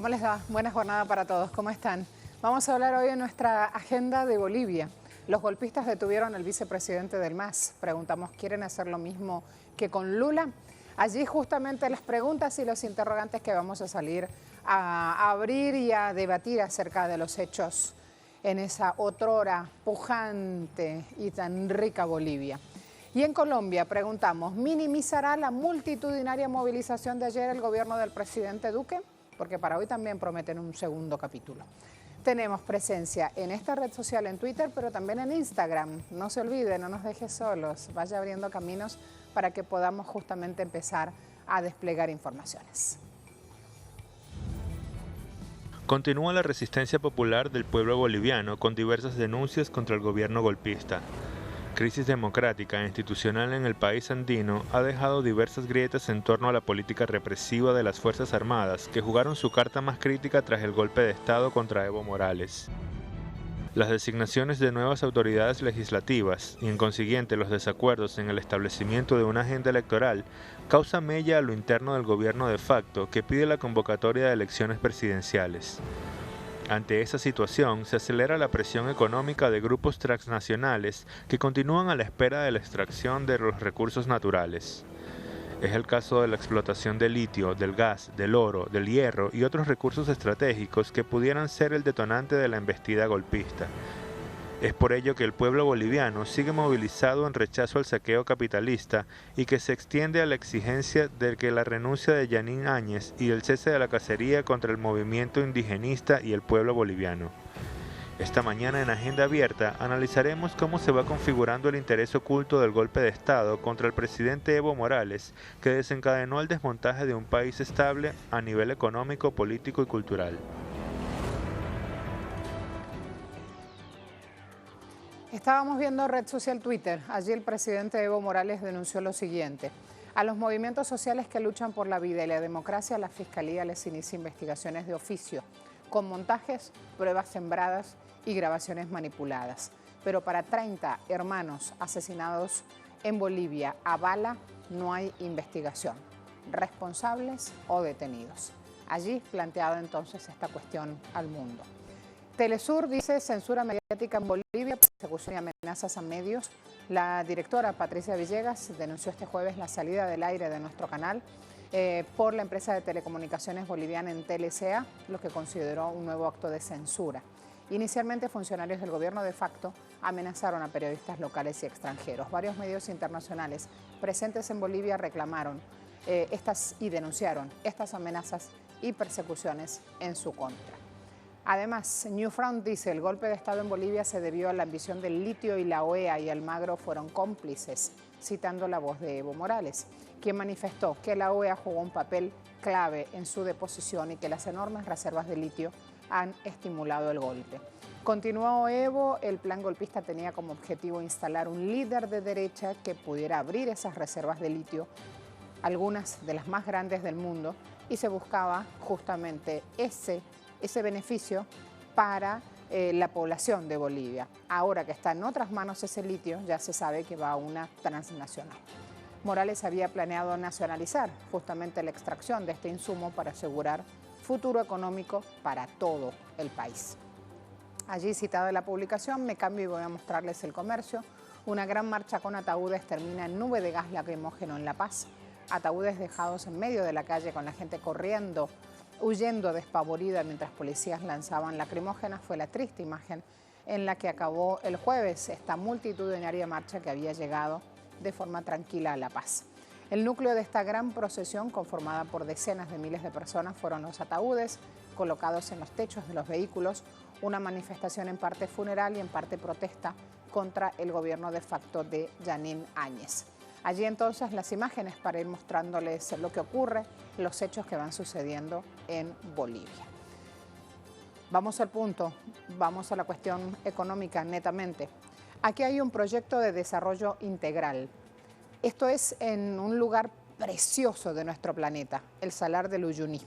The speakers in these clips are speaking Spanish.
¿Cómo les va? Buena jornada para todos. ¿Cómo están? Vamos a hablar hoy en nuestra agenda de Bolivia. Los golpistas detuvieron al vicepresidente del MAS. Preguntamos, ¿quieren hacer lo mismo que con Lula? Allí justamente las preguntas y los interrogantes que vamos a salir a abrir y a debatir acerca de los hechos en esa otrora pujante y tan rica Bolivia. Y en Colombia preguntamos, ¿minimizará la multitudinaria movilización de ayer el gobierno del presidente Duque? Porque para hoy también prometen un segundo capítulo. Tenemos presencia en esta red social, en Twitter, pero también en Instagram. No se olvide, no nos deje solos, vaya abriendo caminos para que podamos justamente empezar a desplegar informaciones. Continúa la resistencia popular del pueblo boliviano con diversas denuncias contra el gobierno golpista. Crisis democrática e institucional en el país andino ha dejado diversas grietas en torno a la política represiva de las Fuerzas Armadas, que jugaron su carta más crítica tras el golpe de Estado contra Evo Morales. Las designaciones de nuevas autoridades legislativas y en consiguiente los desacuerdos en el establecimiento de una agenda electoral causan mella a lo interno del gobierno de facto que pide la convocatoria de elecciones presidenciales. Ante esa situación, se acelera la presión económica de grupos transnacionales que continúan a la espera de la extracción de los recursos naturales. Es el caso de la explotación del litio, del gas, del oro, del hierro y otros recursos estratégicos que pudieran ser el detonante de la embestida golpista. Es por ello que el pueblo boliviano sigue movilizado en rechazo al saqueo capitalista y que se extiende a la exigencia de que la renuncia de Jeanine Áñez y el cese de la cacería contra el movimiento indigenista y el pueblo boliviano. Esta mañana en Agenda Abierta analizaremos cómo se va configurando el interés oculto del golpe de Estado contra el presidente Evo Morales, que desencadenó el desmontaje de un país estable a nivel económico, político y cultural. Estábamos viendo red social Twitter. Allí el presidente Evo Morales denunció lo siguiente. A los movimientos sociales que luchan por la vida y la democracia, la Fiscalía les inicia investigaciones de oficio, con montajes, pruebas sembradas y grabaciones manipuladas. Pero para 30 hermanos asesinados en Bolivia a bala no hay investigación, responsables o detenidos. Allí planteado entonces esta cuestión al mundo. Telesur dice censura mediática en Bolivia, persecución y amenazas a medios. La directora Patricia Villegas denunció este jueves la salida del aire de nuestro canal por la empresa de telecomunicaciones boliviana Entel, lo que consideró un nuevo acto de censura. Inicialmente, funcionarios del gobierno de facto amenazaron a periodistas locales y extranjeros. Varios medios internacionales presentes en Bolivia reclamaron y denunciaron estas amenazas y persecuciones en su contra. Además, New Front dice el golpe de Estado en Bolivia se debió a la ambición del litio y la OEA y Almagro fueron cómplices, citando la voz de Evo Morales, quien manifestó que la OEA jugó un papel clave en su deposición y que las enormes reservas de litio han estimulado el golpe. Continuó Evo, el plan golpista tenía como objetivo instalar un líder de derecha que pudiera abrir esas reservas de litio, algunas de las más grandes del mundo, y se buscaba justamente ese beneficio para la población de Bolivia. Ahora que está en otras manos ese litio, ya se sabe que va a una transnacional. Morales había planeado nacionalizar justamente la extracción de este insumo para asegurar futuro económico para todo el país. Allí citada la publicación, me cambio y voy a mostrarles el comercio. Una gran marcha con ataúdes termina en nube de gas lacrimógeno en La Paz. Ataúdes dejados en medio de la calle con la gente corriendo, huyendo despavorida mientras policías lanzaban lacrimógenas. Fue la triste imagen en la que acabó el jueves esta multitudinaria marcha que había llegado de forma tranquila a La Paz. El núcleo de esta gran procesión, conformada por decenas de miles de personas, fueron los ataúdes colocados en los techos de los vehículos, una manifestación en parte funeral y en parte protesta contra el gobierno de facto de Jeanine Áñez. Allí entonces las imágenes para ir mostrándoles lo que ocurre, los hechos que van sucediendo en Bolivia. Vamos al punto, vamos a la cuestión económica netamente. Aquí hay un proyecto de desarrollo integral. Esto es en un lugar precioso de nuestro planeta, el Salar del Uyuni.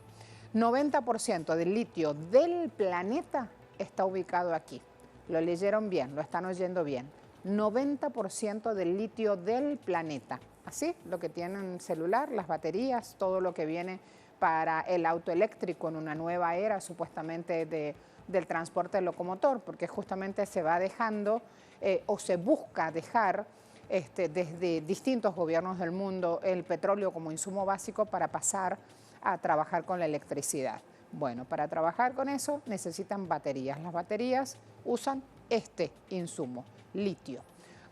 90% del litio del planeta está ubicado aquí. Lo leyeron bien, lo están oyendo bien. 90% del litio del planeta. Así, lo que tiene un celular, las baterías, todo lo que viene para el auto eléctrico en una nueva era supuestamente del transporte locomotor, porque justamente se va dejando o se busca dejar desde distintos gobiernos del mundo el petróleo como insumo básico para pasar a trabajar con la electricidad. Bueno, para trabajar con eso necesitan baterías. Las baterías usan este insumo, litio.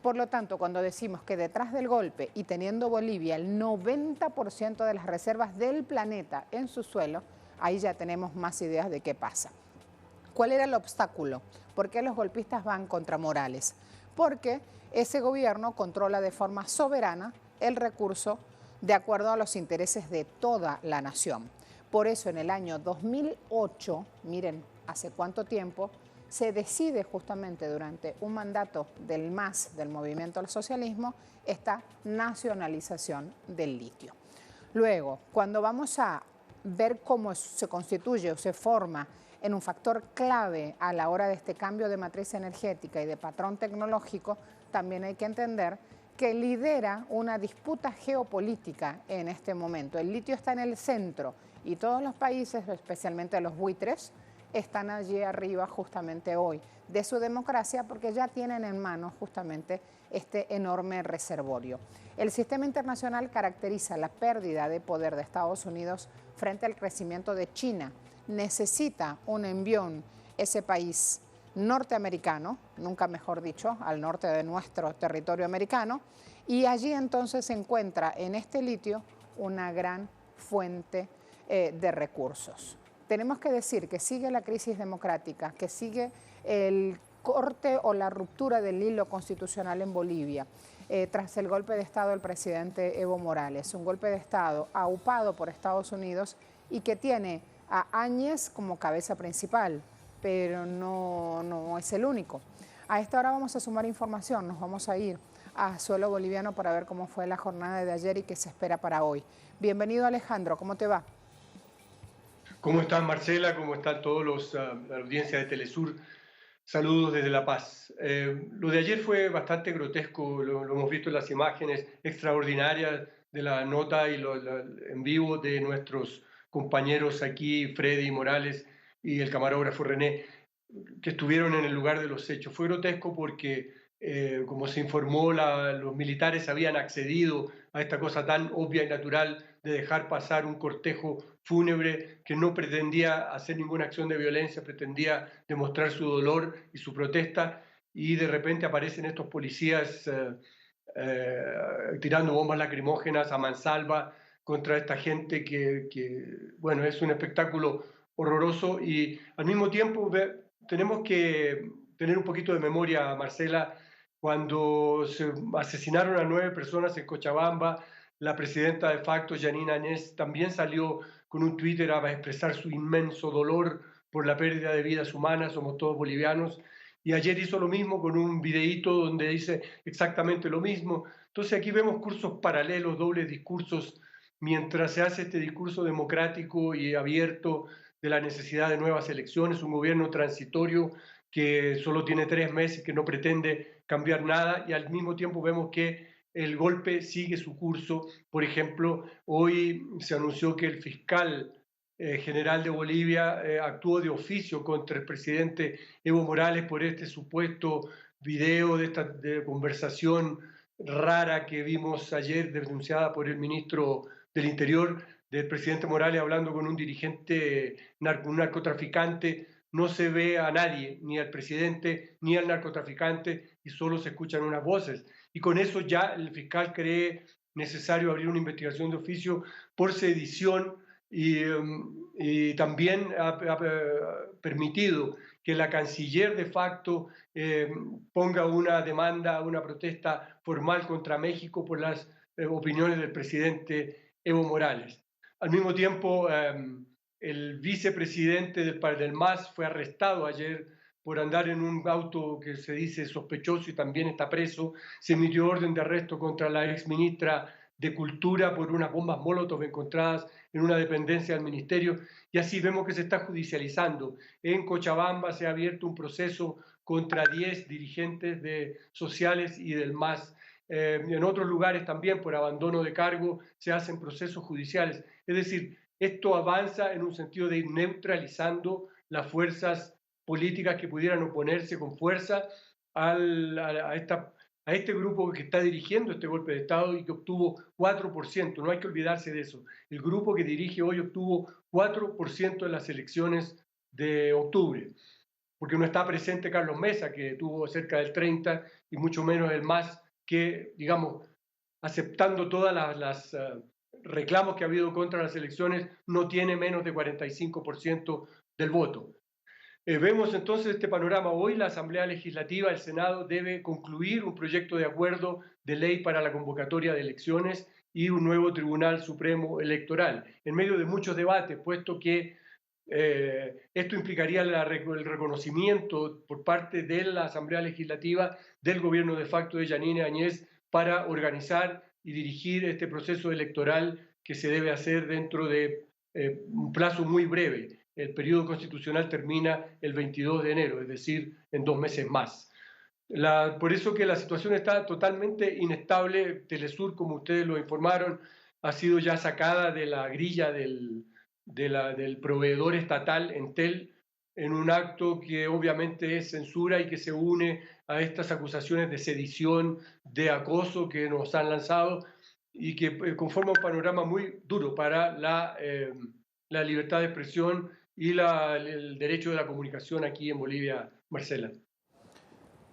Por lo tanto, cuando decimos que detrás del golpe y teniendo Bolivia el 90% de las reservas del planeta en su suelo, ahí ya tenemos más ideas de qué pasa. ¿Cuál era el obstáculo? ¿Por qué los golpistas van contra Morales? Porque ese gobierno controla de forma soberana el recurso de acuerdo a los intereses de toda la nación. Por eso en el año 2008, miren, hace cuánto tiempo, se decide justamente durante un mandato del MAS, del Movimiento al Socialismo, esta nacionalización del litio. Luego, cuando vamos a ver cómo se constituye o se forma en un factor clave a la hora de este cambio de matriz energética y de patrón tecnológico, también hay que entender que lidera una disputa geopolítica en este momento. El litio está en el centro y todos los países, especialmente los buitres, están allí arriba justamente hoy de su democracia porque ya tienen en mano justamente este enorme reservorio. El sistema internacional caracteriza la pérdida de poder de Estados Unidos frente al crecimiento de China. Necesita un envión ese país norteamericano, nunca mejor dicho, al norte de nuestro territorio americano, y allí entonces se encuentra en este litio una gran fuente de recursos. Tenemos que decir que sigue la crisis democrática, que sigue el corte o la ruptura del hilo constitucional en Bolivia, tras el golpe de Estado del presidente Evo Morales, un golpe de Estado aupado por Estados Unidos y que tiene a Áñez como cabeza principal, pero no es el único. A esta hora vamos a sumar información, nos vamos a ir a suelo boliviano para ver cómo fue la jornada de ayer y qué se espera para hoy. Bienvenido Alejandro, ¿cómo te va? ¿Cómo estás, Marcela? ¿Cómo están todos la audiencia de Telesur? Saludos desde La Paz. Lo de ayer fue bastante grotesco, lo hemos visto en las imágenes extraordinarias de la nota y en vivo de nuestros compañeros aquí, Freddy Morales y el camarógrafo René, que estuvieron en el lugar de los hechos. Fue grotesco porque, como se informó, los militares habían accedido a esta cosa tan obvia y natural de dejar pasar un cortejo fúnebre que no pretendía hacer ninguna acción de violencia, pretendía demostrar su dolor y su protesta, y de repente aparecen estos policías tirando bombas lacrimógenas a mansalva contra esta gente bueno, es un espectáculo horroroso. Y al mismo tiempo tenemos que tener un poquito de memoria, Marcela. Cuando se asesinaron a 9 personas en Cochabamba, la presidenta de facto, Yanine Áñez, también salió con un Twitter a expresar su inmenso dolor por la pérdida de vidas humanas, somos todos bolivianos. Y ayer hizo lo mismo con un videíto donde dice exactamente lo mismo. Entonces aquí vemos cursos paralelos, dobles discursos, mientras se hace este discurso democrático y abierto de la necesidad de nuevas elecciones, un gobierno transitorio que solo tiene 3 meses, que no pretende cambiar nada, y al mismo tiempo vemos que el golpe sigue su curso. Por ejemplo, hoy se anunció que el fiscal general de Bolivia actuó de oficio contra el presidente Evo Morales por este supuesto video de esta conversación rara que vimos ayer denunciada por el ministro del Interior, del presidente Morales hablando con un dirigente, un narcotraficante. No se ve a nadie, ni al presidente ni al narcotraficante, y solo se escuchan unas voces. Y con eso ya el fiscal cree necesario abrir una investigación de oficio por sedición, y también ha permitido que la canciller de facto ponga una demanda, una protesta formal contra México por las opiniones del presidente Evo Morales. Al mismo tiempo, el vicepresidente del MAS fue arrestado ayer por andar en un auto que se dice sospechoso y también está preso. Se emitió orden de arresto contra la exministra de Cultura por unas bombas Molotov encontradas en una dependencia del ministerio, y así vemos que se está judicializando. En Cochabamba se ha abierto un proceso contra 10 dirigentes sociales y del MAS. En otros lugares también por abandono de cargo se hacen procesos judiciales. Es decir, esto avanza en un sentido de ir neutralizando las fuerzas políticas que pudieran oponerse con fuerza a este grupo que está dirigiendo este golpe de Estado y que obtuvo 4%. No hay que olvidarse de eso. El grupo que dirige hoy obtuvo 4% en las elecciones de octubre, porque no está presente Carlos Mesa, que tuvo cerca del 30%, y mucho menos el MAS, que, digamos, aceptando todas las reclamos que ha habido contra las elecciones, no tiene menos de 45% del voto. Vemos entonces este panorama. Hoy la Asamblea Legislativa, el Senado, debe concluir un proyecto de acuerdo de ley para la convocatoria de elecciones y un nuevo Tribunal Supremo Electoral, en medio de muchos debates, puesto que esto implicaría el reconocimiento por parte de la Asamblea Legislativa del gobierno de facto de Yanine Áñez para organizar y dirigir este proceso electoral que se debe hacer dentro de un plazo muy breve. El periodo constitucional termina el 22 de enero, es decir, en 2 meses más. Por eso que la situación está totalmente inestable. Telesur, como ustedes lo informaron, ha sido ya sacada de la grilla del proveedor estatal Entel, en un acto que obviamente es censura y que se une a estas acusaciones de sedición, de acoso que nos han lanzado y que conforma un panorama muy duro para la libertad de expresión y el derecho de la comunicación aquí en Bolivia, Marcela.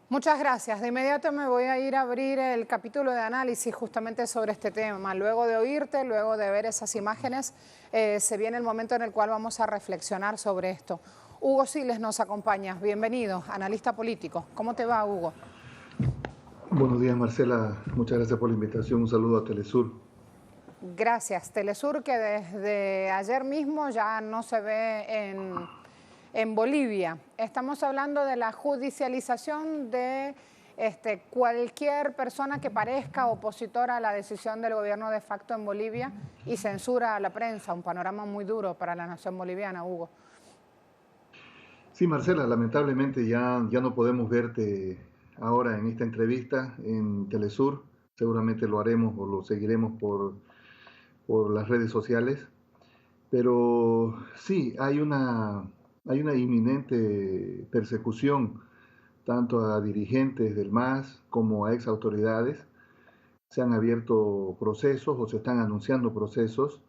Muchas gracias. De inmediato me voy a ir a abrir el capítulo de análisis justamente sobre este tema. Luego de oírte, luego de ver esas imágenes, se viene el momento en el cual vamos a reflexionar sobre esto. Hugo Siles nos acompaña. Bienvenido, analista político. ¿Cómo te va, Hugo? Buenos días, Marcela. Muchas gracias por la invitación. Un saludo a Telesur. Gracias. Telesur, que desde ayer mismo ya no se ve en Bolivia. Estamos hablando de la judicialización de cualquier persona que parezca opositora a la decisión del gobierno de facto en Bolivia y censura a la prensa, un panorama muy duro para la nación boliviana, Hugo. Sí, Marcela, lamentablemente ya no podemos verte ahora en esta entrevista en Telesur. Seguramente lo haremos o lo seguiremos por las redes sociales. Pero sí, hay una inminente persecución tanto a dirigentes del MAS como a ex autoridades. Se han abierto procesos o se están anunciando procesos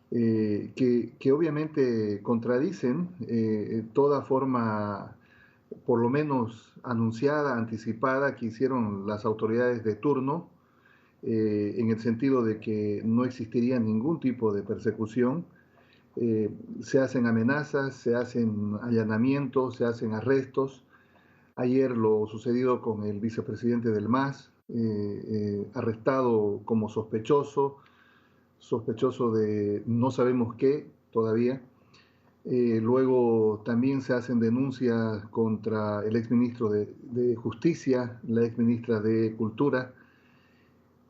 que obviamente contradicen toda forma, por lo menos anunciada, anticipada, que hicieron las autoridades de turno, en el sentido de que no existiría ningún tipo de persecución. Se hacen amenazas, se hacen allanamientos, se hacen arrestos. Ayer lo sucedido con el vicepresidente del MAS, arrestado como sospechoso de no sabemos qué todavía. Luego también se hacen denuncias contra el exministro de Justicia, la exministra de Cultura,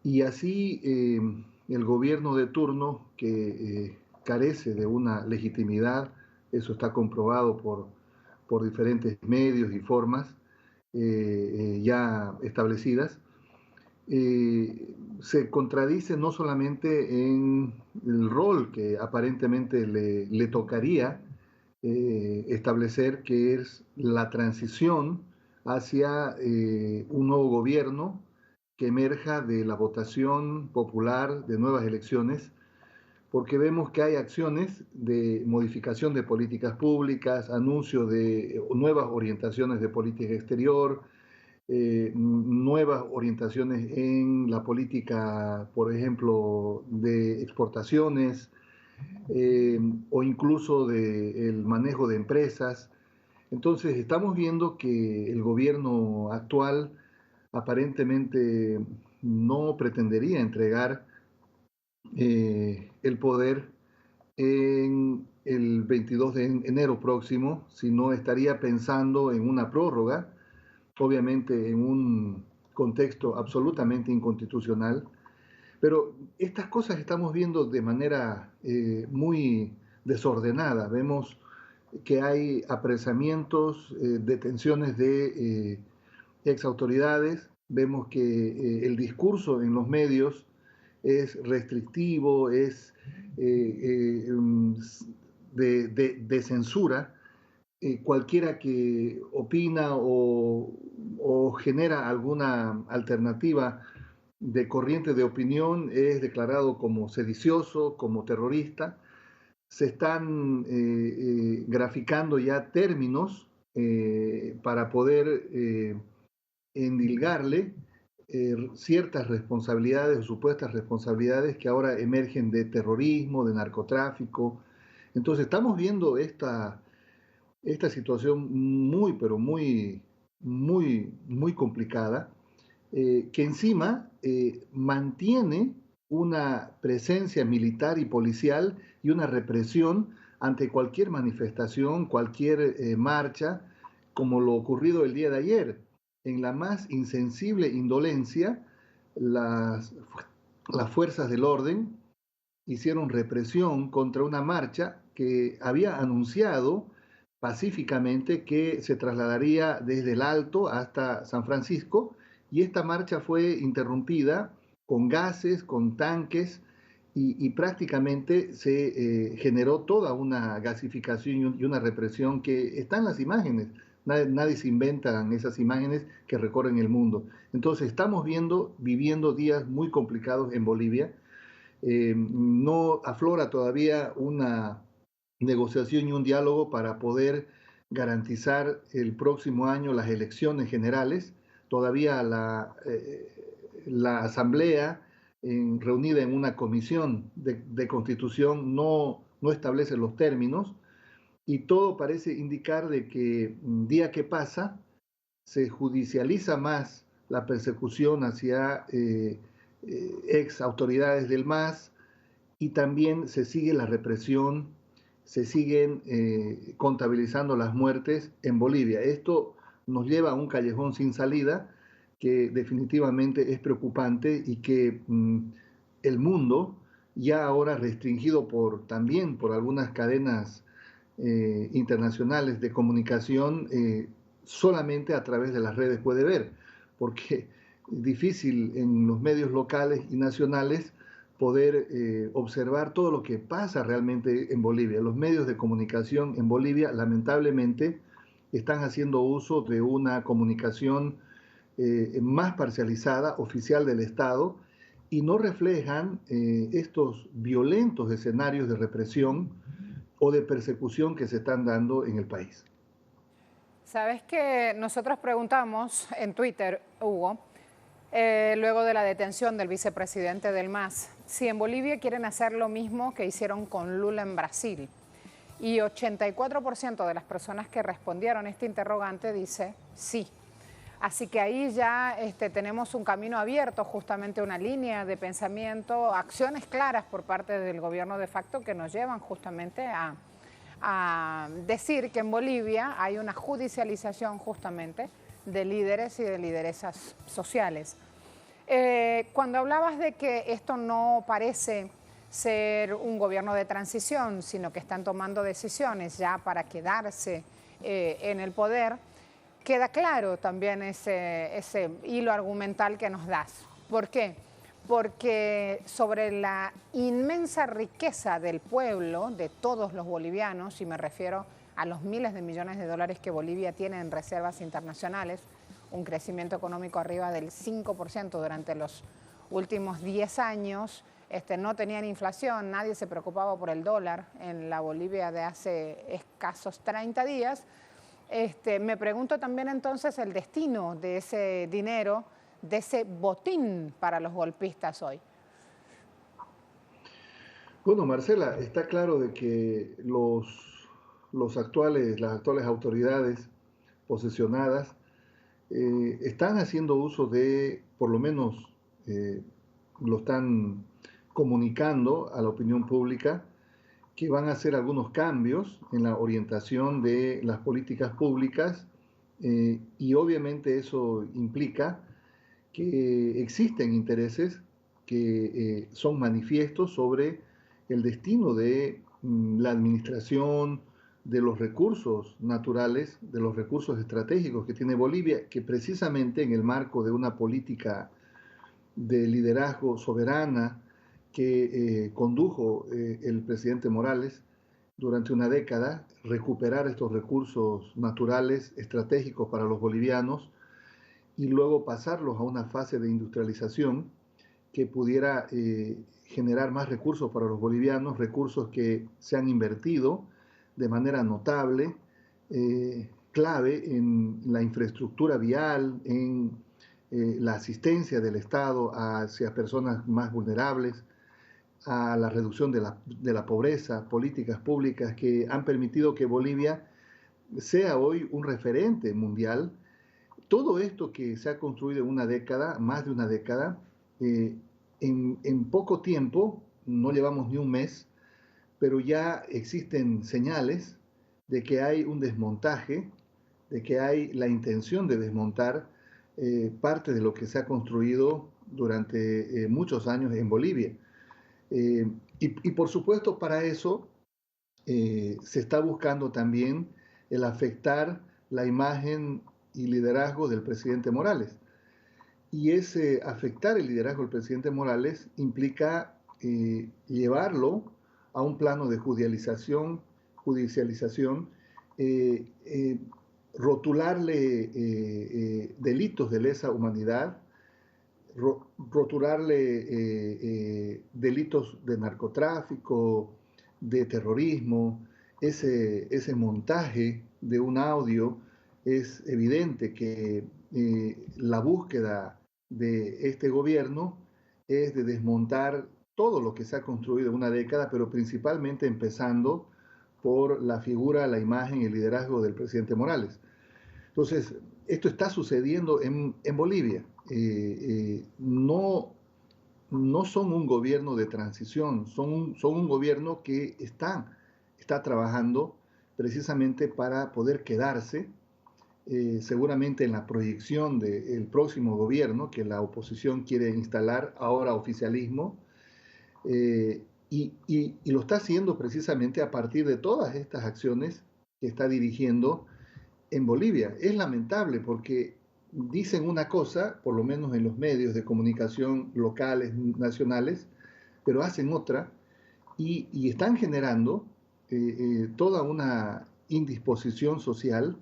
y así el gobierno de turno, que carece de una legitimidad, eso está comprobado por diferentes medios y formas ya establecidas, se contradice no solamente en el rol que aparentemente le tocaría establecer, que es la transición hacia un nuevo gobierno que emerja de la votación popular de nuevas elecciones, porque vemos que hay acciones de modificación de políticas públicas, anuncio de nuevas orientaciones de política exterior, nuevas orientaciones en la política, por ejemplo, de exportaciones o incluso del manejo de empresas. Entonces estamos viendo que el gobierno actual aparentemente no pretendería entregar el poder en el 22 de enero próximo, sino estaría pensando en una prórroga, obviamente en un contexto absolutamente inconstitucional. Pero estas cosas estamos viendo de manera muy desordenada. Vemos que hay apresamientos, detenciones de ex autoridades. Vemos que el discurso en los medios es restrictivo, es de censura. Cualquiera que opina o genera alguna alternativa de corriente de opinión es declarado como sedicioso, como terrorista. Se están graficando ya términos para poder endilgarle ciertas responsabilidades o supuestas responsabilidades que ahora emergen de terrorismo, de narcotráfico. Entonces estamos viendo esta situación muy, pero muy complicada, que encima mantiene una presencia militar y policial y una represión ante cualquier manifestación, cualquier marcha, como lo ocurrido el día de ayer. En la más insensible indolencia, las fuerzas del orden hicieron represión contra una marcha que había anunciado pacíficamente que se trasladaría desde el Alto hasta San Francisco, y esta marcha fue interrumpida con gases, con tanques, y prácticamente se generó toda una gasificación y una represión que está en las imágenes. Nadie se inventa esas imágenes que recorren el mundo. Entonces estamos viviendo días muy complicados en Bolivia. No aflora todavía una negociación y un diálogo para poder garantizar el próximo año las elecciones generales. Todavía la Asamblea, reunida en una comisión de constitución, no establece los términos, y todo parece indicar de que día que pasa se judicializa más la persecución hacia ex autoridades del MAS, y también se sigue la represión, se siguen contabilizando las muertes en Bolivia. Esto nos lleva a un callejón sin salida que definitivamente es preocupante, y que el mundo, ya ahora restringido también por algunas cadenas internacionales de comunicación, solamente a través de las redes puede ver, porque es difícil en los medios locales y nacionales poder observar todo lo que pasa realmente en Bolivia. Los medios de comunicación en Bolivia, lamentablemente, están haciendo uso de una comunicación más parcializada, oficial del Estado, y no reflejan estos violentos escenarios de represión o de persecución que se están dando en el país. Sabes que nosotros preguntamos en Twitter, Hugo, luego de la detención del vicepresidente del MAS, si en Bolivia quieren hacer lo mismo que hicieron con Lula en Brasil. Y 84% de las personas que respondieron a este interrogante dice sí. Así que ahí ya tenemos un camino abierto, justamente una línea de pensamiento, acciones claras por parte del gobierno de facto que nos llevan justamente a decir que en Bolivia hay una judicialización justamente de líderes y de lideresas sociales. Cuando hablabas de que esto no parece ser un gobierno de transición, sino que están tomando decisiones ya para quedarse en el poder, queda claro también ese hilo argumental que nos das. ¿Por qué? Porque sobre la inmensa riqueza del pueblo, de todos los bolivianos, y me refiero a los miles de millones de dólares que Bolivia tiene en reservas internacionales, un crecimiento económico arriba del 5% durante los últimos 10 años, no tenían inflación, nadie se preocupaba por el dólar en la Bolivia de hace escasos 30 días. Me pregunto también entonces el destino de ese dinero, de ese botín para los golpistas hoy. Bueno, Marcela, está claro de que las actuales autoridades posesionadas están haciendo uso de, por lo menos lo están comunicando a la opinión pública, que van a hacer algunos cambios en la orientación de las políticas públicas, y obviamente eso implica que existen intereses que son manifiestos sobre el destino de la administración de los recursos naturales, de los recursos estratégicos que tiene Bolivia, que precisamente en el marco de una política de liderazgo soberana, que condujo el presidente Morales durante una década, recuperar estos recursos naturales estratégicos para los bolivianos y luego pasarlos a una fase de industrialización que pudiera generar más recursos para los bolivianos, recursos que se han invertido de manera notable, clave en la infraestructura vial, en la asistencia del Estado hacia personas más vulnerables, a la reducción de la pobreza, políticas públicas que han permitido que Bolivia sea hoy un referente mundial. Todo esto que se ha construido en una década, más de una década, en poco tiempo, no llevamos ni un mes, pero ya existen señales de que hay un desmontaje, de que hay la intención de desmontar parte de lo que se ha construido durante muchos años en Bolivia. Y por supuesto para eso se está buscando también el afectar la imagen y liderazgo del presidente Morales. Y ese afectar el liderazgo del presidente Morales implica llevarlo a un plano de judicialización, rotularle delitos de lesa humanidad, rotularle delitos de narcotráfico, de terrorismo. Ese montaje de un audio, es evidente que la búsqueda de este gobierno es de desmontar todo lo que se ha construido en una década, pero principalmente empezando por la figura, la imagen y el liderazgo del presidente Morales. Entonces, esto está sucediendo en Bolivia. No son un gobierno de transición, son un gobierno que está trabajando precisamente para poder quedarse, seguramente en la proyección del próximo gobierno que la oposición quiere instalar, ahora oficialismo, y lo está haciendo precisamente a partir de todas estas acciones que está dirigiendo en Bolivia. Es lamentable porque dicen una cosa, por lo menos en los medios de comunicación locales, nacionales, pero hacen otra y están generando toda una indisposición social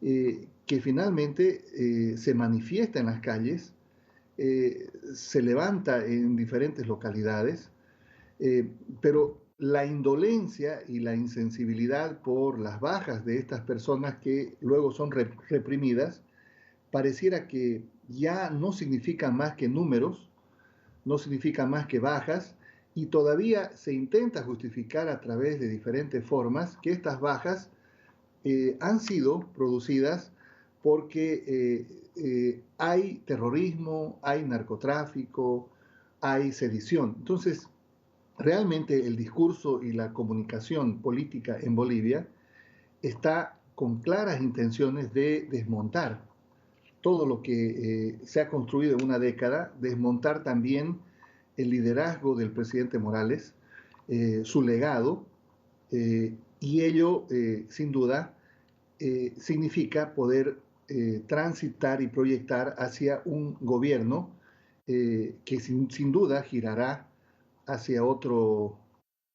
que finalmente se manifiesta en las calles, se levanta en diferentes localidades, pero la indolencia y la insensibilidad por las bajas de estas personas que luego son reprimidas, pareciera que ya no significan más que números, no significan más que bajas, y todavía se intenta justificar a través de diferentes formas que estas bajas han sido producidas porque hay terrorismo, hay narcotráfico, hay sedición. Entonces, realmente el discurso y la comunicación política en Bolivia está con claras intenciones de desmontar todo lo que se ha construido en una década, desmontar también el liderazgo del presidente Morales, su legado, y ello, sin duda, significa poder transitar y proyectar hacia un gobierno que sin duda girará hacia otro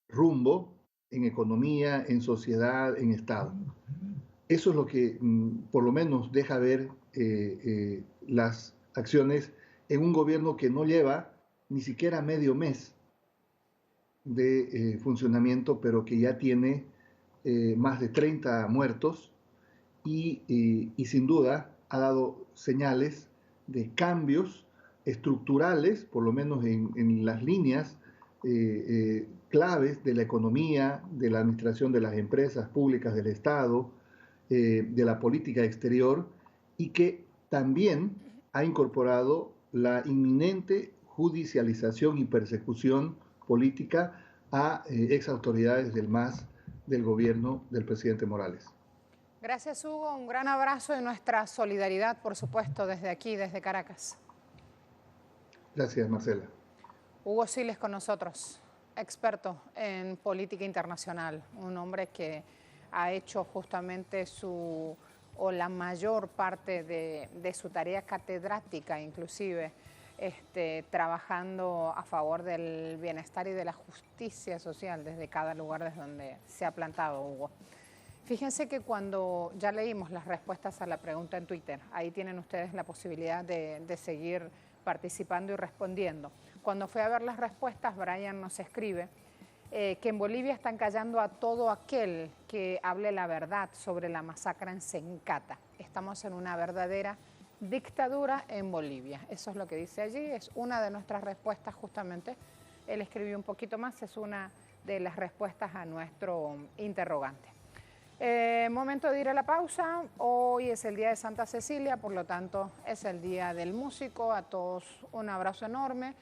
rumbo en economía, en sociedad, en Estado. Eso es lo que por lo menos deja ver las acciones en un gobierno que no lleva ni siquiera medio mes de funcionamiento, pero que ya tiene más de 30 muertos y sin duda ha dado señales de cambios estructurales, por lo menos en las líneas claves de la economía, de la administración de las empresas públicas del Estado, de la política exterior, y que también ha incorporado la inminente judicialización y persecución política a ex autoridades del MAS del gobierno del presidente Morales. Gracias, Hugo. Un gran abrazo y nuestra solidaridad, por supuesto, desde aquí, desde Caracas. Gracias, Marcela. Hugo Siles con nosotros, experto en política internacional, un hombre que ha hecho justamente la mayor parte de su tarea catedrática, inclusive, trabajando a favor del bienestar y de la justicia social desde cada lugar desde donde se ha plantado, Hugo. Fíjense que cuando ya leímos las respuestas a la pregunta en Twitter, ahí tienen ustedes la posibilidad de seguir participando y respondiendo. Cuando fui a ver las respuestas, Brian nos escribe que en Bolivia están callando a todo aquel que hable la verdad sobre la masacre en Sencata. Estamos en una verdadera dictadura en Bolivia. Eso es lo que dice allí, es una de nuestras respuestas justamente. Él escribió un poquito más, es una de las respuestas a nuestro interrogante. Momento de ir a la pausa. Hoy es el día de Santa Cecilia, por lo tanto es el día del músico. A todos un abrazo enorme.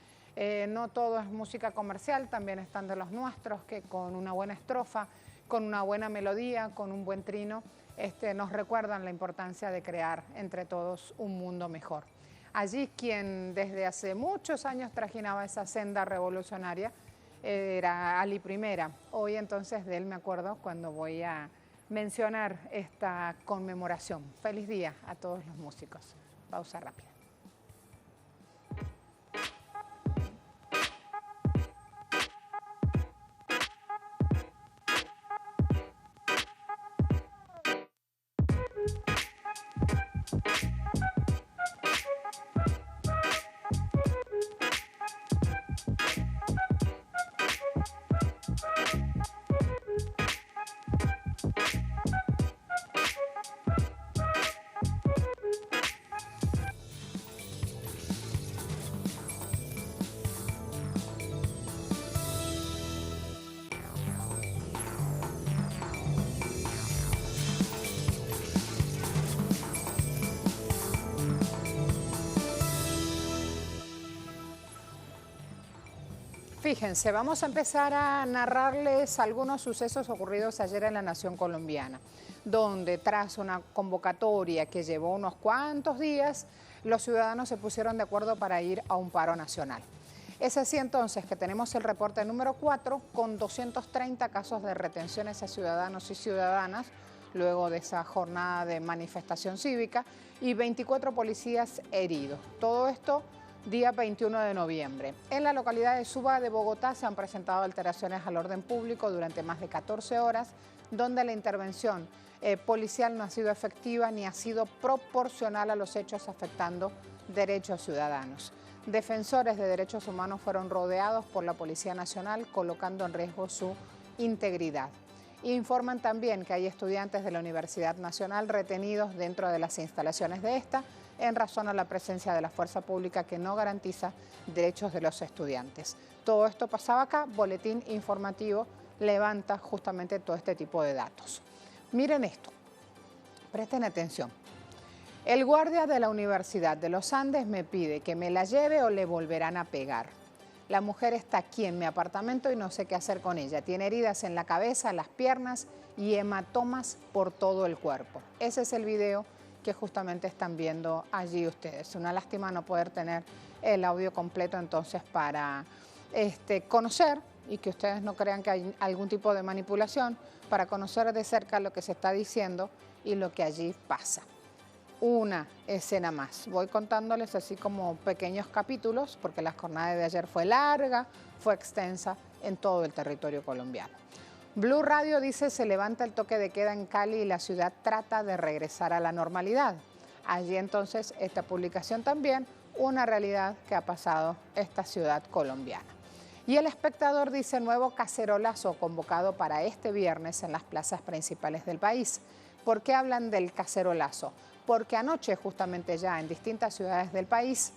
No todo es música comercial, también están de los nuestros que con una buena estrofa, con una buena melodía, con un buen trino, nos recuerdan la importancia de crear entre todos un mundo mejor. Allí quien desde hace muchos años trajinaba esa senda revolucionaria era Ali Primera. Hoy entonces de él me acuerdo cuando voy a mencionar esta conmemoración. Feliz día a todos los músicos. Pausa rápida. Fíjense, vamos a empezar a narrarles algunos sucesos ocurridos ayer en la nación colombiana, donde tras una convocatoria que llevó unos cuantos días, los ciudadanos se pusieron de acuerdo para ir a un paro nacional. Es así entonces que tenemos el reporte número 4 con 230 casos de retenciones a ciudadanos y ciudadanas luego de esa jornada de manifestación cívica y 24 policías heridos. Todo esto día 21 de noviembre. En la localidad de Suba de Bogotá se han presentado alteraciones al orden público durante más de 14 horas, donde la intervención policial no ha sido efectiva ni ha sido proporcional a los hechos afectando derechos ciudadanos. Defensores de derechos humanos fueron rodeados por la Policía Nacional, colocando en riesgo su integridad. Informan también que hay estudiantes de la Universidad Nacional retenidos dentro de las instalaciones de esta, en razón a la presencia de la fuerza pública que no garantiza derechos de los estudiantes. Todo esto pasaba acá, boletín informativo levanta justamente todo este tipo de datos. Miren esto, presten atención. El guardia de la Universidad de los Andes me pide que me la lleve o le volverán a pegar. La mujer está aquí en mi apartamento y no sé qué hacer con ella. Tiene heridas en la cabeza, las piernas y hematomas por todo el cuerpo. Ese es el video que justamente están viendo allí ustedes. Una lástima no poder tener el audio completo entonces para conocer y que ustedes no crean que hay algún tipo de manipulación, para conocer de cerca lo que se está diciendo y lo que allí pasa. Una escena más. Voy contándoles así como pequeños capítulos porque la jornada de ayer fue larga, fue extensa en todo el territorio colombiano. Blue Radio dice se levanta el toque de queda en Cali y la ciudad trata de regresar a la normalidad. Allí entonces esta publicación también, una realidad que ha pasado esta ciudad colombiana. Y El Espectador dice nuevo cacerolazo convocado para este viernes en las plazas principales del país. ¿Por qué hablan del cacerolazo? Porque anoche justamente ya en distintas ciudades del país,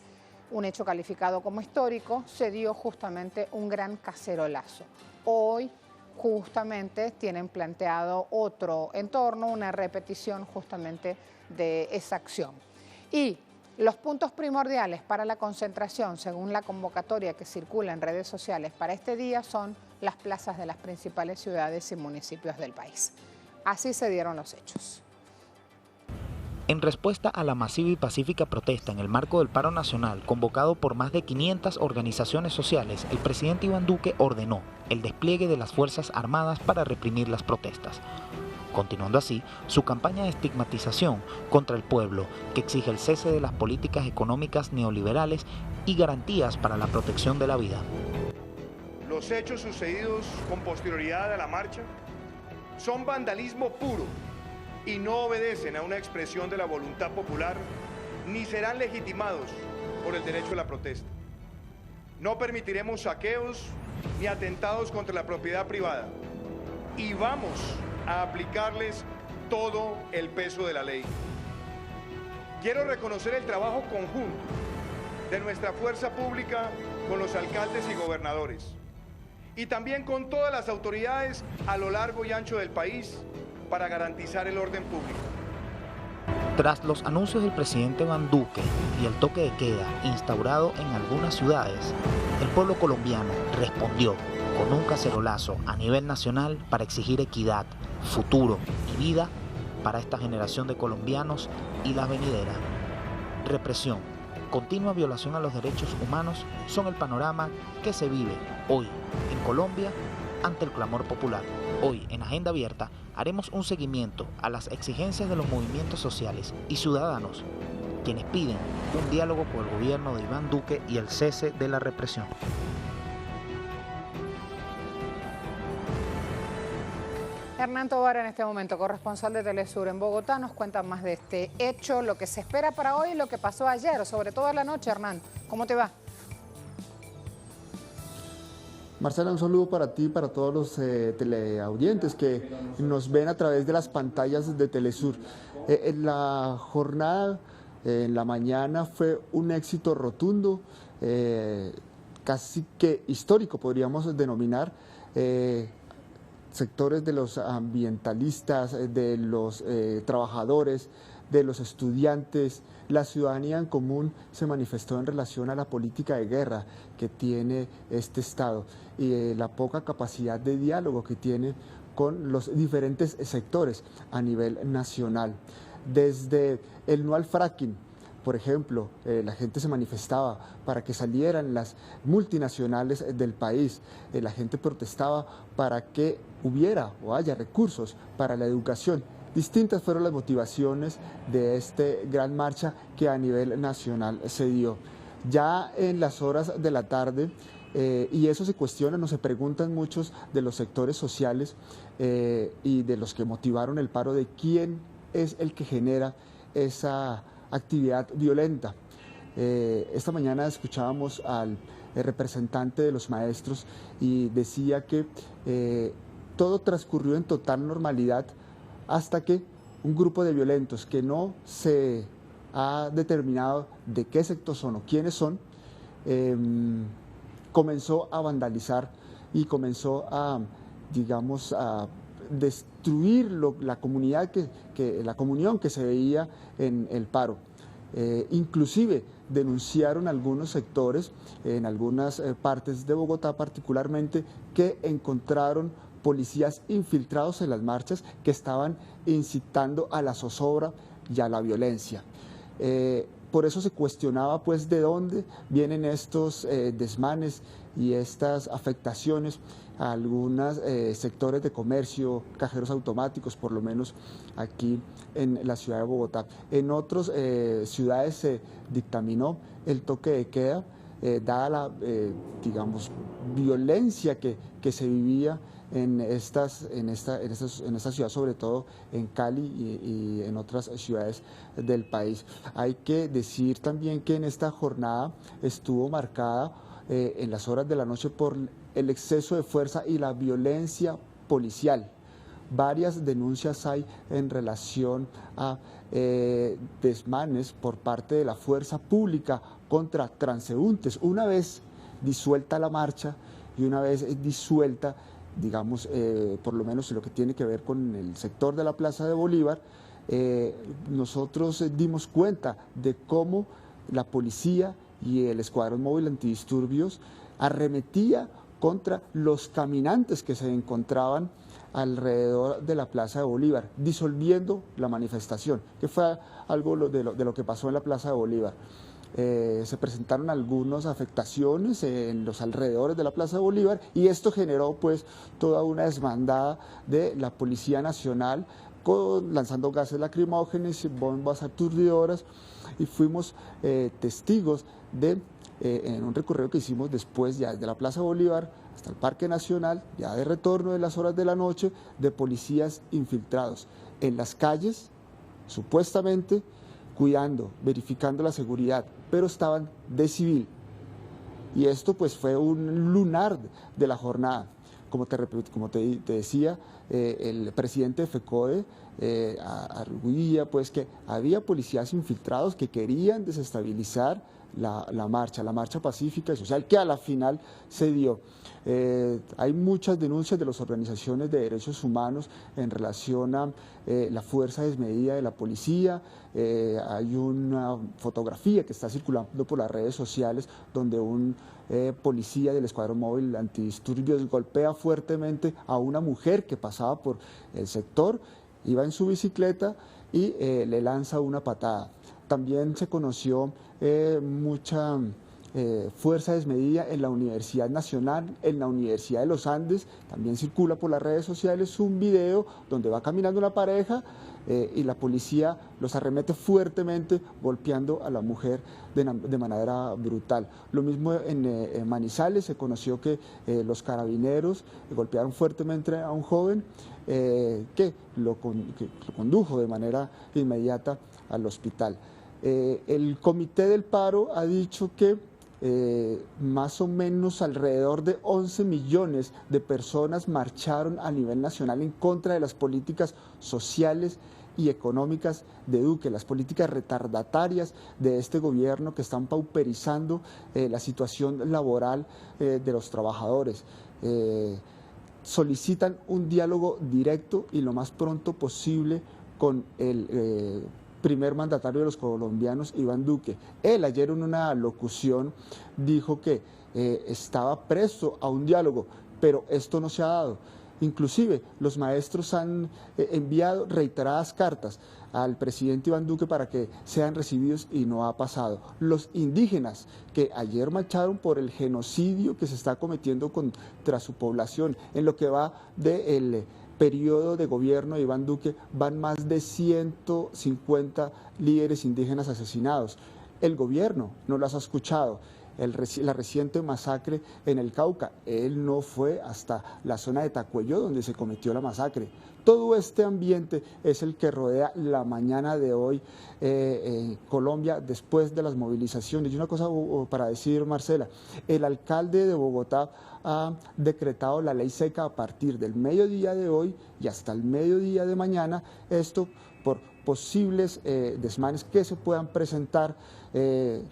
un hecho calificado como histórico, se dio justamente un gran cacerolazo. Hoy justamente tienen planteado otro entorno, una repetición justamente de esa acción. Y los puntos primordiales para la concentración, según la convocatoria que circula en redes sociales para este día, son las plazas de las principales ciudades y municipios del país. Así se dieron los hechos. En respuesta a la masiva y pacífica protesta en el marco del paro nacional convocado por más de 500 organizaciones sociales, el presidente Iván Duque ordenó el despliegue de las Fuerzas Armadas para reprimir las protestas. continuando así su campaña de estigmatización contra el pueblo, que exige el cese de las políticas económicas neoliberales y garantías para la protección de la vida. Los hechos sucedidos con posterioridad a la marcha son vandalismo puro y no obedecen a una expresión de la voluntad popular ni serán legitimados por el derecho a la protesta. No permitiremos saqueos ni atentados contra la propiedad privada y vamos a aplicarles todo el peso de la ley. Quiero reconocer el trabajo conjunto de nuestra fuerza pública con los alcaldes y gobernadores y también con todas las autoridades a lo largo y ancho del país para garantizar el orden público. Tras los anuncios del presidente Iván Duque y el toque de queda instaurado en algunas ciudades, el pueblo colombiano respondió con un cacerolazo a nivel nacional para exigir equidad, futuro y vida para esta generación de colombianos y la venidera. Represión, continua violación a los derechos humanos son el panorama que se vive hoy en Colombia ante el clamor popular. Hoy en Agenda Abierta haremos un seguimiento a las exigencias de los movimientos sociales y ciudadanos, quienes piden un diálogo con el gobierno de Iván Duque y el cese de la represión. Hernán Tovar, en este momento corresponsal de Telesur en Bogotá, nos cuenta más de este hecho, lo que se espera para hoy y lo que pasó ayer, sobre todo en la noche. Hernán, ¿cómo te va? Marcela, un saludo para ti y para todos los teleaudientes que nos ven a través de las pantallas de Telesur. La jornada en la mañana fue un éxito rotundo, casi que histórico podríamos denominar. Sectores de los ambientalistas, de los trabajadores, de los estudiantes, la ciudadanía en común se manifestó en relación a la política de guerra que tiene este Estado y la poca capacidad de diálogo que tiene con los diferentes sectores a nivel nacional. Desde el no al fracking, por ejemplo, la gente se manifestaba para que salieran las multinacionales del país, la gente protestaba para que hubiera o haya recursos para la educación. Distintas fueron las motivaciones de esta gran marcha que a nivel nacional se dio. Ya en las horas de la tarde, y eso se cuestiona, se preguntan muchos de los sectores sociales y de los que motivaron el paro de quién es el que genera esa actividad violenta. Esta mañana escuchábamos al representante de los maestros y decía que todo transcurrió en total normalidad hasta que un grupo de violentos que no se ha determinado de qué sector son o quiénes son, comenzó a vandalizar y comenzó a, digamos, a destruir la comunidad la comunión que se veía en el paro. Inclusive denunciaron algunos sectores en algunas partes de Bogotá particularmente que encontraron policías infiltrados en las marchas que estaban incitando a la zozobra y a la violencia. Por eso se cuestionaba pues de dónde vienen estos desmanes y estas afectaciones a algunos sectores de comercio, cajeros automáticos, por lo menos aquí en la ciudad de Bogotá. En otras ciudades se dictaminó el toque de queda, dada la, digamos, violencia que se vivía en esta ciudad, sobre todo en Cali y en otras ciudades del país. Hay que decir también que en esta jornada estuvo marcada en las horas de la noche por el exceso de fuerza y la violencia policial. Varias denuncias hay en relación a desmanes por parte de la fuerza pública contra transeúntes. Una vez disuelta la marcha y una vez disuelta, digamos, por lo menos lo que tiene que ver con el sector de la Plaza de Bolívar, nosotros dimos cuenta de cómo la policía y el Escuadrón Móvil Antidisturbios arremetía contra los caminantes que se encontraban alrededor de la Plaza de Bolívar, disolviendo la manifestación, que fue algo de lo que pasó en la Plaza de Bolívar. Se presentaron algunas afectaciones en los alrededores de la Plaza de Bolívar y esto generó pues toda una desbandada de la Policía Nacional lanzando gases lacrimógenos, bombas aturdidoras, y fuimos testigos de, en un recorrido que hicimos después ya desde la Plaza Bolívar hasta el Parque Nacional, ya de retorno de las horas de la noche, de policías infiltrados en las calles, supuestamente cuidando, verificando la seguridad, pero estaban de civil. Y esto pues fue un lunar de la jornada. Como te decía, el presidente de FECODE arguía pues que había policías infiltrados que querían desestabilizar la marcha pacífica y social, que a la final se dio. Hay muchas denuncias de las organizaciones de derechos humanos en relación a la fuerza desmedida de la policía. Hay una fotografía que está circulando por las redes sociales donde un policía del Escuadrón Móvil Antidisturbios golpea fuertemente a una mujer que pasaba por el sector, iba en su bicicleta y le lanza una patada. También se conoció mucha fuerza desmedida en la Universidad Nacional, en la Universidad de los Andes. También circula por las redes sociales un video donde va caminando una pareja y la policía los arremete fuertemente, golpeando a la mujer de manera brutal. Lo mismo en Manizales, se conoció que los carabineros golpearon fuertemente a un joven que lo condujo de manera inmediata al hospital. El Comité del Paro ha dicho que más o menos alrededor de 11 millones de personas marcharon a nivel nacional en contra de las políticas sociales y económicas de Duque, las políticas retardatarias de este gobierno que están pauperizando la situación laboral de los trabajadores. Solicitan un diálogo directo y lo más pronto posible con el primer mandatario de los colombianos, Iván Duque. Él ayer en una locución dijo que estaba presto a un diálogo, pero esto no se ha dado. Inclusive los maestros han enviado reiteradas cartas al presidente Iván Duque para que sean recibidos y no ha pasado. Los indígenas que ayer marcharon por el genocidio que se está cometiendo contra su población, en lo que va del periodo de gobierno de Iván Duque, van más de 150 líderes indígenas asesinados. El gobierno no las ha escuchado. La reciente masacre en el Cauca, él no fue hasta la zona de Tacuello donde se cometió la masacre. Todo este ambiente es el que rodea la mañana de hoy en Colombia después de las movilizaciones. Y una cosa para decir, Marcela, el alcalde de Bogotá ha decretado la ley seca a partir del mediodía de hoy y hasta el mediodía de mañana, esto por posibles desmanes que se puedan presentar.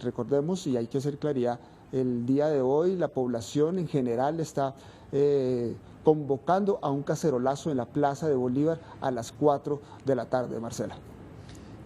Recordemos, y hay que hacer claridad, el día de hoy la población en general está convocando a un cacerolazo en la Plaza de Bolívar a las 4 de la tarde, Marcela.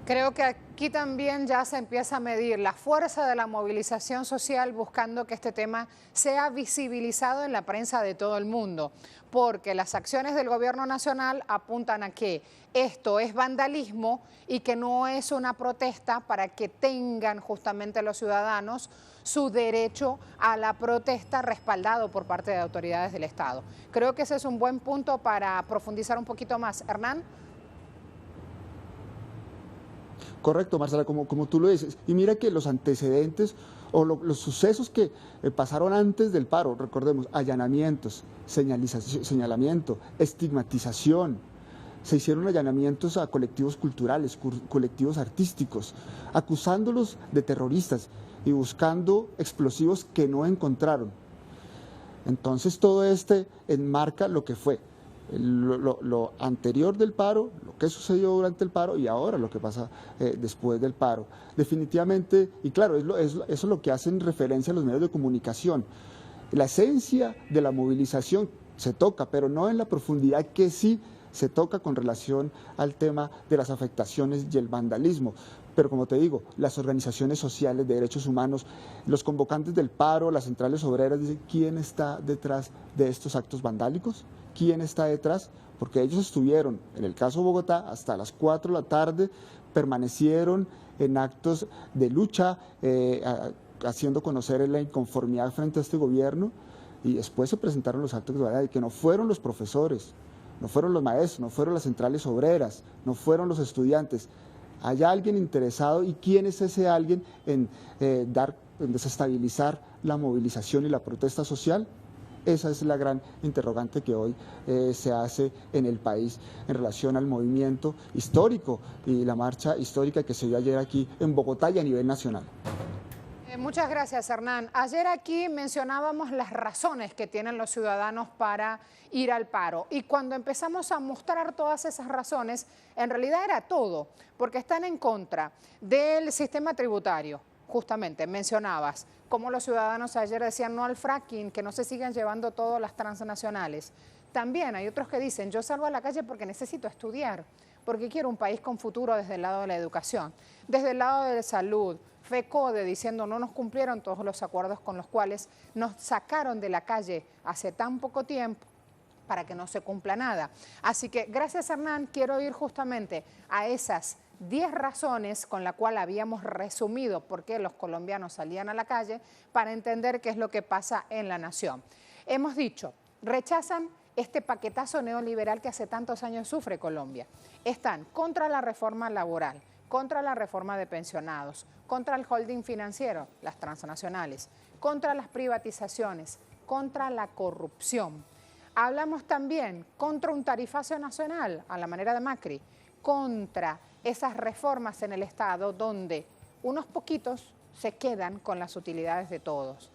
Creo que aquí también ya se empieza a medir la fuerza de la movilización social buscando que este tema sea visibilizado en la prensa de todo el mundo, porque las acciones del gobierno nacional apuntan a que esto es vandalismo y que no es una protesta para que tengan justamente los ciudadanos su derecho a la protesta respaldado por parte de autoridades del Estado. Creo que ese es un buen punto para profundizar un poquito más. Hernán. Correcto, Marcela, como tú lo dices. Y mira que los antecedentes o los sucesos que pasaron antes del paro, recordemos, allanamientos, señalamiento, estigmatización. Se hicieron allanamientos a colectivos culturales, colectivos artísticos, acusándolos de terroristas y buscando explosivos que no encontraron. Entonces todo enmarca lo que fue lo anterior del paro, lo que sucedió durante el paro y ahora lo que pasa después del paro. Definitivamente, y claro, eso es lo que hacen referencia a los medios de comunicación. La esencia de la movilización se toca, pero no en la profundidad que sí se toca con relación al tema de las afectaciones y el vandalismo. Pero como te digo, las organizaciones sociales de derechos humanos, los convocantes del paro, las centrales obreras, dicen, ¿quién está detrás de estos actos vandálicos? ¿Quién está detrás? Porque ellos estuvieron, en el caso de Bogotá, hasta las 4 de la tarde, permanecieron en actos de lucha, haciendo conocer la inconformidad frente a este gobierno, y después se presentaron los actos de vandalismo, que no fueron los profesores, no fueron los maestros, no fueron las centrales obreras, no fueron los estudiantes. ¿Hay alguien interesado y quién es ese alguien en desestabilizar la movilización y la protesta social? Esa es la gran interrogante que hoy se hace en el país en relación al movimiento histórico y la marcha histórica que se dio ayer aquí en Bogotá y a nivel nacional. Muchas gracias, Hernán. Ayer aquí mencionábamos las razones que tienen los ciudadanos para ir al paro. Y cuando empezamos a mostrar todas esas razones, en realidad era todo, porque están en contra del sistema tributario. Justamente, mencionabas cómo los ciudadanos ayer decían no al fracking, que no se sigan llevando todas las transnacionales. También hay otros que dicen, yo salgo a la calle porque necesito estudiar, porque quiero un país con futuro desde el lado de la educación, desde el lado de la salud. FECODE diciendo no nos cumplieron todos los acuerdos con los cuales nos sacaron de la calle hace tan poco tiempo para que no se cumpla nada. Así que gracias, Hernán, quiero ir justamente a esas 10 razones con las cuales habíamos resumido por qué los colombianos salían a la calle para entender qué es lo que pasa en la nación. Hemos dicho, rechazan este paquetazo neoliberal que hace tantos años sufre Colombia. Están contra la reforma laboral, contra la reforma de pensionados, contra el holding financiero, las transnacionales, contra las privatizaciones, contra la corrupción. Hablamos también contra un tarifazo nacional, a la manera de Macri, contra esas reformas en el Estado donde unos poquitos se quedan con las utilidades de todos.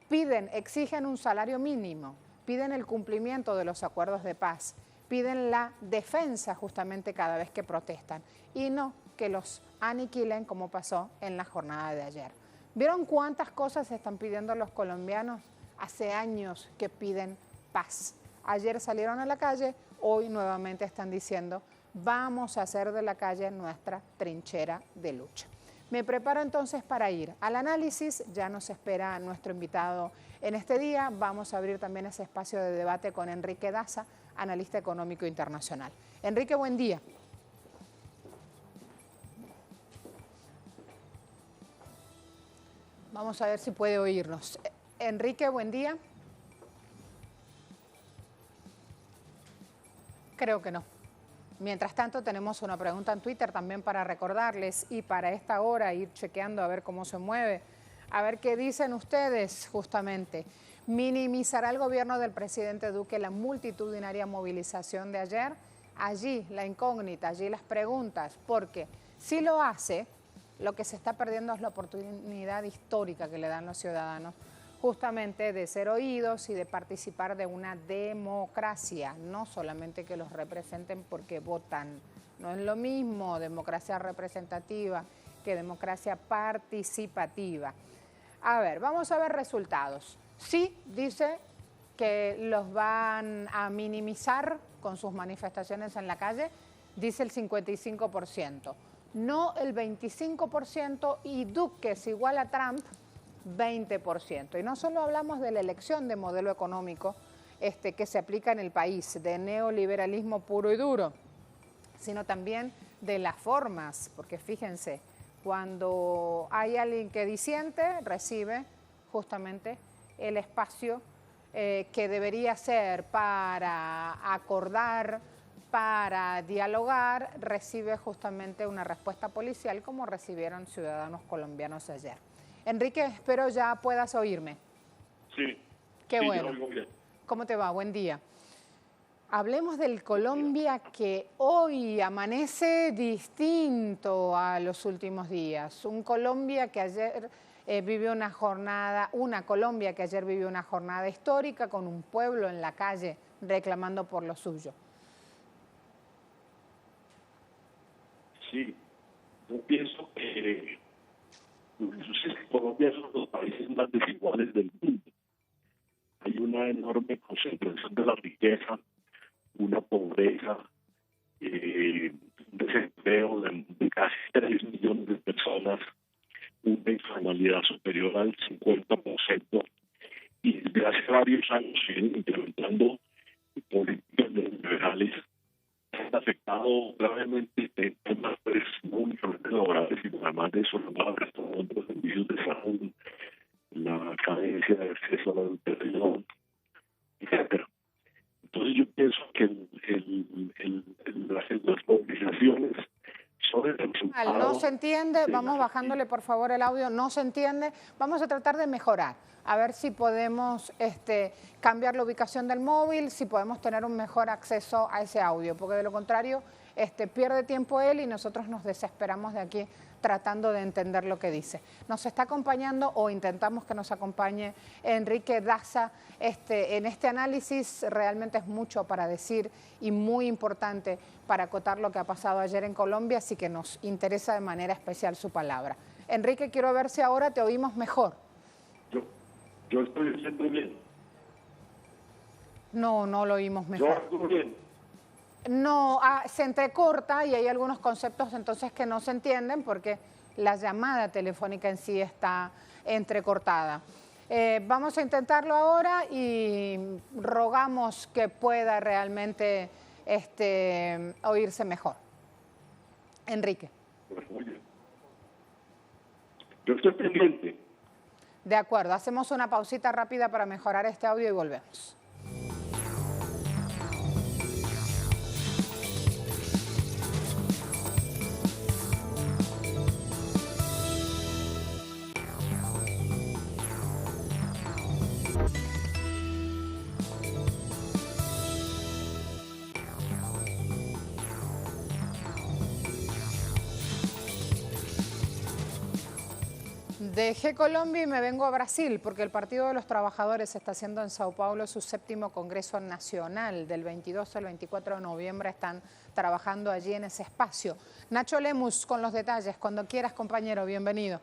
Exigen un salario mínimo, piden el cumplimiento de los acuerdos de paz, piden la defensa justamente cada vez que protestan y no que los aniquilen como pasó en la jornada de ayer. ¿Vieron cuántas cosas están pidiendo los colombianos? Hace años que piden paz. Ayer salieron a la calle, hoy nuevamente están diciendo vamos a hacer de la calle nuestra trinchera de lucha. Me preparo entonces para ir al análisis, ya nos espera nuestro invitado en este día. Vamos a abrir también ese espacio de debate con Enrique Daza, analista económico internacional. Enrique, buen día. Vamos a ver si puede oírnos. Enrique, buen día. Creo que no. Mientras tanto, tenemos una pregunta en Twitter también para recordarles y para esta hora ir chequeando a ver cómo se mueve, a ver qué dicen ustedes justamente. ¿Minimizará el gobierno del presidente Duque la multitudinaria movilización de ayer? Allí la incógnita, allí las preguntas, porque si lo hace, lo que se está perdiendo es la oportunidad histórica que le dan los ciudadanos justamente de ser oídos y de participar de una democracia, no solamente que los representen porque votan. No es lo mismo democracia representativa que democracia participativa. A ver, vamos a ver resultados. Sí, dice que los van a minimizar con sus manifestaciones en la calle, dice el 55%. No el 25% y Duque es igual a Trump, 20%. Y no solo hablamos de la elección de modelo económico que se aplica en el país, de neoliberalismo puro y duro, sino también de las formas, porque fíjense, cuando hay alguien que disiente, recibe justamente el espacio que debería ser para acordar, para dialogar, recibe justamente una respuesta policial como recibieron ciudadanos colombianos ayer. Enrique, espero ya puedas oírme. Sí. Qué sí, bueno. ¿Cómo te va? Buen día. Hablemos del Colombia que hoy amanece distinto a los últimos días. Un Colombia que ayer vivió una Colombia que ayer vivió una jornada histórica con un pueblo en la calle reclamando por lo suyo. Sí, yo pienso que Colombia es uno de los países más desiguales del mundo. Hay una enorme concentración de la riqueza, una pobreza, un desempleo de casi 3 millones de personas, una informalidad superior al 50%, y desde hace varios años se vienen implementando políticas neoliberales que han afectado gravemente en temas no únicamente laborales, sino además de eso, la gestión de los servicios de salud, la carencia de acceso a la educación, etcétera. Entonces yo pienso que se entiende, Sí, vamos bajándole por favor el audio, no se entiende, vamos a tratar de mejorar, a ver si podemos cambiar la ubicación del móvil, si podemos tener un mejor acceso a ese audio, porque de lo contrario pierde tiempo él y nosotros nos desesperamos de aquí tratando de entender lo que dice. Nos está acompañando, o intentamos que nos acompañe, Enrique Daza. En este análisis realmente es mucho para decir y muy importante para acotar lo que ha pasado ayer en Colombia, así que nos interesa de manera especial su palabra. Enrique, quiero ver si ahora te oímos mejor. Yo estoy oyendo bien. No, no lo oímos mejor. Yo oigo bien. No, se entrecorta y hay algunos conceptos entonces que no se entienden porque la llamada telefónica en sí está entrecortada. Vamos a intentarlo ahora y rogamos que pueda realmente oírse mejor. Enrique. Yo estoy pendiente. De acuerdo, hacemos una pausita rápida para mejorar este audio y volvemos. Dejé Colombia y me vengo a Brasil porque el Partido de los Trabajadores está haciendo en Sao Paulo su 7º Congreso Nacional. Del 22 al 24 de noviembre están trabajando allí en ese espacio. Nacho Lemus con los detalles. Cuando quieras, compañero, bienvenido.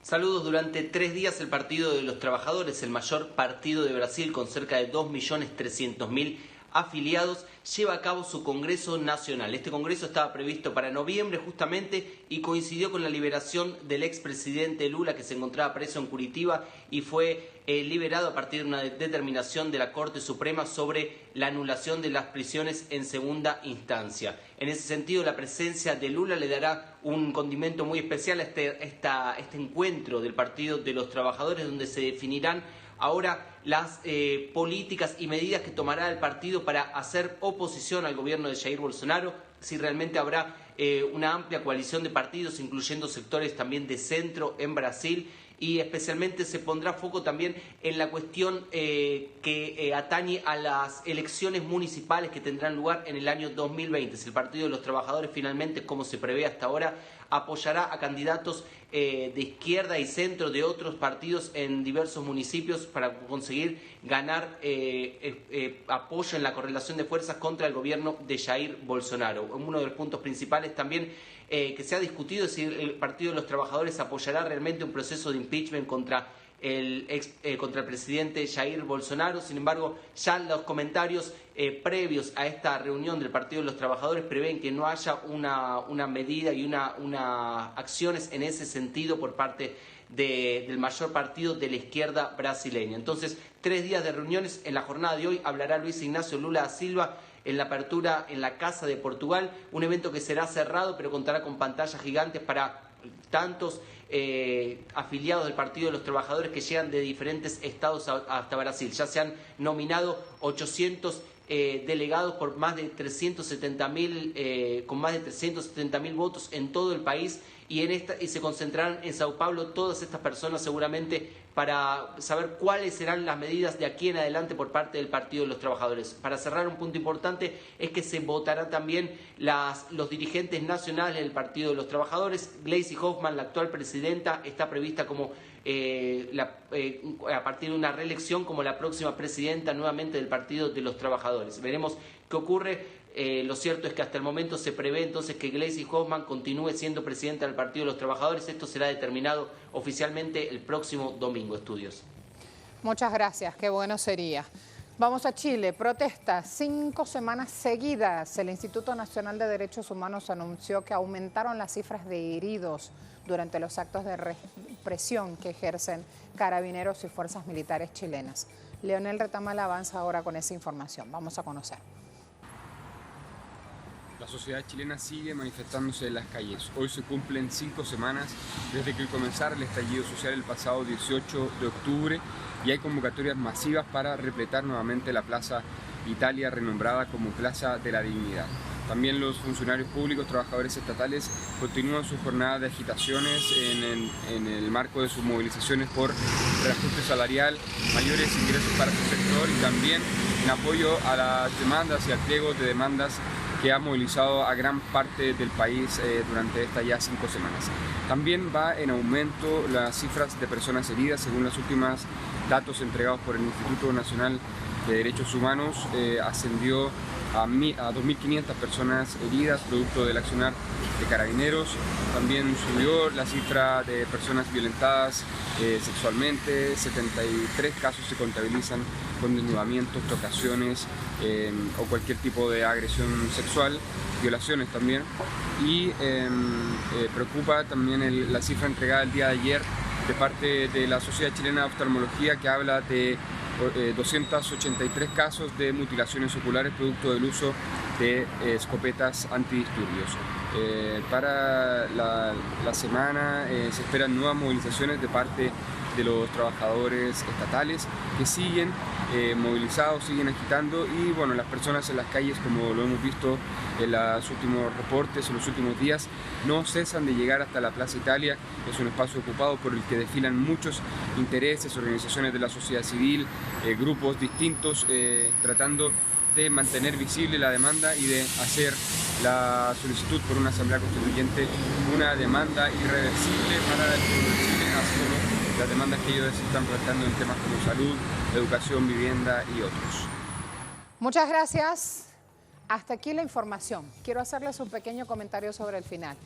Saludos. Durante 3 días el Partido de los Trabajadores, el mayor partido de Brasil con cerca de 2.300.000 afiliados, lleva a cabo su Congreso Nacional. Este Congreso estaba previsto para noviembre justamente y coincidió con la liberación del expresidente Lula, que se encontraba preso en Curitiba y fue liberado a partir de una determinación de la Corte Suprema sobre la anulación de las prisiones en segunda instancia. En ese sentido, la presencia de Lula le dará un condimento muy especial a este encuentro del Partido de los Trabajadores, donde se definirán ahora las políticas y medidas que tomará el partido para hacer oposición al gobierno de Jair Bolsonaro, si realmente habrá una amplia coalición de partidos, incluyendo sectores también de centro en Brasil, y especialmente se pondrá foco también en la cuestión que atañe a las elecciones municipales que tendrán lugar en el año 2020. Si el Partido de los Trabajadores finalmente, como se prevé hasta ahora, apoyará a candidatos de izquierda y centro de otros partidos en diversos municipios para conseguir ganar apoyo en la correlación de fuerzas contra el gobierno de Jair Bolsonaro. Uno de los puntos principales también que se ha discutido es si el Partido de los Trabajadores apoyará realmente un proceso de impeachment contra el presidente Jair Bolsonaro. Sin embargo, ya los comentarios previos a esta reunión del Partido de los Trabajadores prevén que no haya una medida y una acciones en ese sentido por parte del mayor partido de la izquierda brasileña. Entonces, 3 días de reuniones. En la jornada de hoy hablará Luis Ignacio Lula da Silva en la apertura en la Casa de Portugal, un evento que será cerrado pero contará con pantallas gigantes para tantos afiliados del Partido de los Trabajadores que llegan de diferentes estados hasta Brasil. Ya se han nominado 800 delegados por más de 370.000 con más de 370.000 votos en todo el país, y se concentrarán en Sao Paulo todas estas personas seguramente para saber cuáles serán las medidas de aquí en adelante por parte del Partido de los Trabajadores. Para cerrar, un punto importante es que se votarán también los dirigentes nacionales del Partido de los Trabajadores. Gleisi Hoffmann, la actual presidenta, está prevista como a partir de una reelección como la próxima presidenta nuevamente del Partido de los Trabajadores. Veremos qué ocurre. Lo cierto es que hasta el momento se prevé entonces que Gleisi Hoffmann continúe siendo presidenta del Partido de los Trabajadores. Esto será determinado oficialmente el próximo domingo. Estudios. Muchas gracias, qué bueno sería. Vamos a Chile. Protestas 5 semanas seguidas. El Instituto Nacional de Derechos Humanos anunció que aumentaron las cifras de heridos durante los actos de represión que ejercen carabineros y fuerzas militares chilenas. Leonel Retamala avanza ahora con esa información. Vamos a conocer. La sociedad chilena sigue manifestándose en las calles. Hoy se cumplen 5 semanas desde que comenzara el estallido social el pasado 18 de octubre y hay convocatorias masivas para repletar nuevamente la Plaza Italia, renombrada como Plaza de la Dignidad. También los funcionarios públicos, trabajadores estatales, continúan su jornada de agitaciones en el marco de sus movilizaciones por reajuste salarial, mayores ingresos para su sector y también en apoyo a las demandas y al pliego de demandas que ha movilizado a gran parte del país durante estas ya 5 semanas. También va en aumento las cifras de personas heridas, según los últimos datos entregados por el Instituto Nacional de Derechos Humanos, ascendió a 2.500 personas heridas producto del accionar de carabineros. También subió la cifra de personas violentadas sexualmente, 73 casos se contabilizan con desnudamientos, tocaciones o cualquier tipo de agresión sexual, violaciones también. Y preocupa también la cifra entregada el día de ayer de parte de la Sociedad Chilena de Oftalmología, que habla de 283 casos de mutilaciones oculares producto del uso de escopetas antidisturbios. Para la semana se esperan nuevas movilizaciones de parte de los trabajadores estatales que siguen movilizados, siguen agitando, y bueno, las personas en las calles, como lo hemos visto en los últimos reportes, en los últimos días, no cesan de llegar hasta la Plaza Italia. Es un espacio ocupado por el que desfilan muchos intereses, organizaciones de la sociedad civil, grupos distintos, tratando de mantener visible la demanda y de hacer la solicitud por una asamblea constituyente una demanda irreversible para el pueblo de Chile, así como las demandas que ellos están planteando en temas como salud, educación, vivienda y otros. Muchas gracias. Hasta aquí la información. Quiero hacerles un pequeño comentario sobre el final.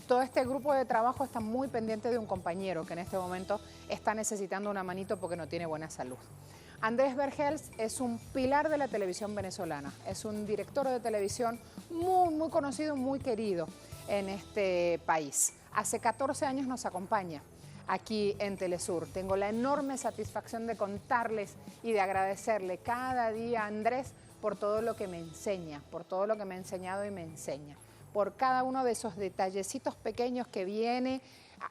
Todo este grupo de trabajo está muy pendiente de un compañero que en este momento está necesitando una manito porque no tiene buena salud. Andrés Vergels es un pilar de la televisión venezolana, es un director de televisión muy conocido, muy querido en este país. Hace 14 años nos acompaña aquí en Telesur. Tengo la enorme satisfacción de contarles y de agradecerle cada día a Andrés por todo lo que me enseña, por todo lo que me ha enseñado y me enseña, por cada uno de esos detallecitos pequeños que viene.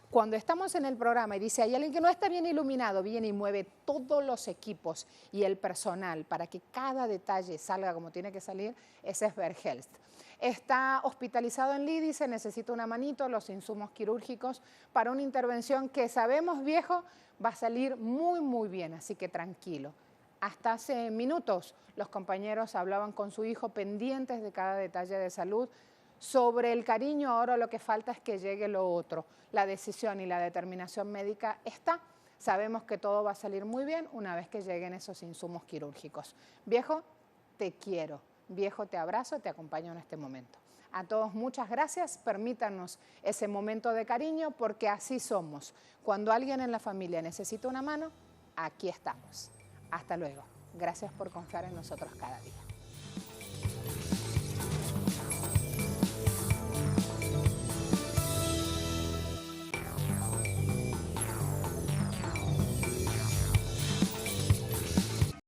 Cuando estamos en el programa y dice, hay alguien que no está bien iluminado, viene y mueve todos los equipos y el personal para que cada detalle salga como tiene que salir. Ese es Vergels. Está hospitalizado en Lidi, se necesita una manito, los insumos quirúrgicos para una intervención que sabemos, viejo, va a salir muy bien, así que tranquilo. Hasta hace minutos los compañeros hablaban con su hijo pendientes de cada detalle de salud. Sobre el cariño, ahora lo que falta es que llegue lo otro. La decisión y la determinación médica está. Sabemos que todo va a salir muy bien una vez que lleguen esos insumos quirúrgicos. Viejo, te quiero. Viejo, te abrazo, te acompaño en este momento. A todos muchas gracias. Permítanos ese momento de cariño porque así somos. Cuando alguien en la familia necesita una mano, aquí estamos. Hasta luego. Gracias por confiar en nosotros cada día.